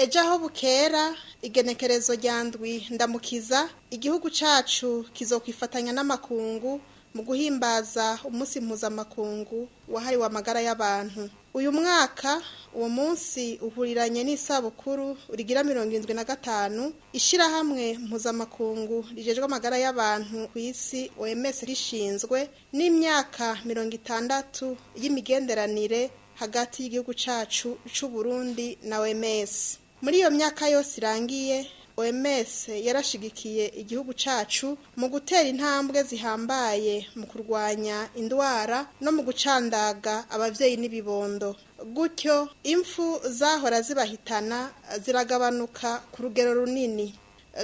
ejo aho bukera igenekerezo rya ndwi ndamukiza igihugu cacu kizokwifatanya n'amakungu mu guhimbaza umunsi mpuzamakungu wahariwe amagara y'abantu. Uyu mwaka uwo munsi uhuriranye n'isabukuru rigira 75 ishirahamwe mpuzamakungu rijejwe amagara y'abantu ku isi OMS rishinzwe n'imyaka 60 y'imigenderanire hagati y'igihugu cacu c'u Burundi na OMS. Muri iyo myaka yose irangiye OMS yarashigikiye igihugu cacu mu gutera intambwe zihambaye mu kurwanya indwara no mu gucandaga abavyeyi n'ibibondo. Gutyo impfu zahora zibahitana ziragabanuka ku rugero runini.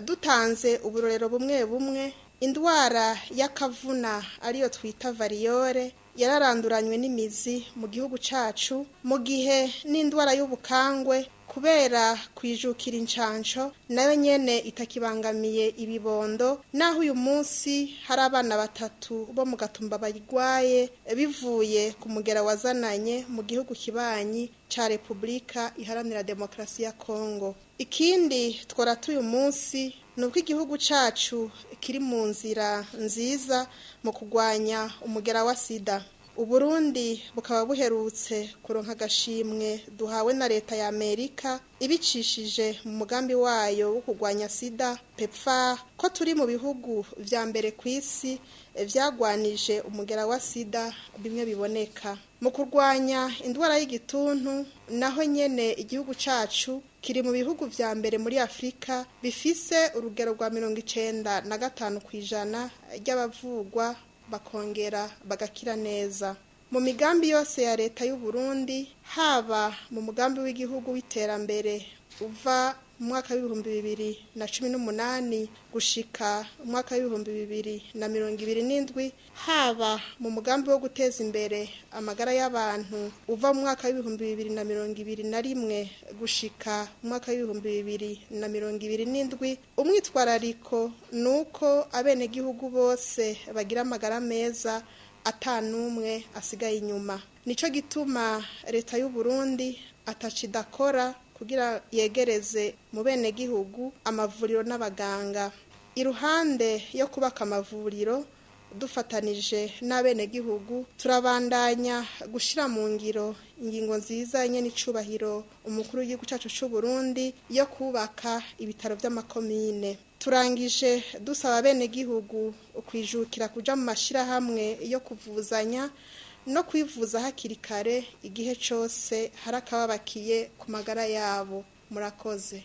Dutanze uburorero bumwe bumwe, indwara y'akavuna ariyo twita variole yararanduranywe n'imizi mu gihugu cacu, mu gihe n'indwara y'ubukangwe kubera kwijukira incanco nayo nyene itakibangamiye ibibondo, naho uyu munsi hari abana 3 bo mu Gatumba bayigwaye bivuye ku mugera wazananye mu gihugu kibanyi ca Republika Iharanira Demokarasi ya Kongo. Ikindi tworata uyu munsi nuko igihugu cacu kiri mu nzira nziza mu kugwanya umugera wa sida. Uburundi bukaba buherutse kuronka agashimwe duhawe na leta ya Amerika ibicishije mu mugambi wayo wo kugwanya sida PEPFAR ko turi mu bihugu vya mbere ku isi vyagwanije umugera wa sida bimwe biboneka. Mu kurwanya indwara y'igituntu naho nyene igihugu cacu kiri mu bihugu vya mbere muri Afrika bifise urugero rwa 95% ry'abavugwa bakongera bagakira neza. Mu migambi yose ya leta y'u Burundi, haba mu mugambi w'igihugu w'iterambere uva mu mwaka w'2018 gushika mu mwaka w'2027, haba mu mugambi wo guteza imbere amagara y'abantu uva mu mwaka w'2021 gushika mu mwaka w'2027, umwitwarariko nuko abene gihugu bose bagira amagara meza atanumwe asigaye inyuma. Nico gituma leta y'u Burundi atacidakora kugira yegereze mu bene gihugu amavuriro n'abaganga. Iruhande yo kubaka amavuriro dufatanije n'abene gihugu, turabandanya gushira mu ngiro ingingo nziza nyene icubahiro umukuru w'igihugu cacu c'u Burundi yo kubaka ibitaro vy'amakomine. Turangije dusaba bene gihugu kwijukira kuja mu mashirahamwe yo kuvuzanya no kwivuza hakiri kare igihe cose harakababakiye ku magara yabo. Murakoze.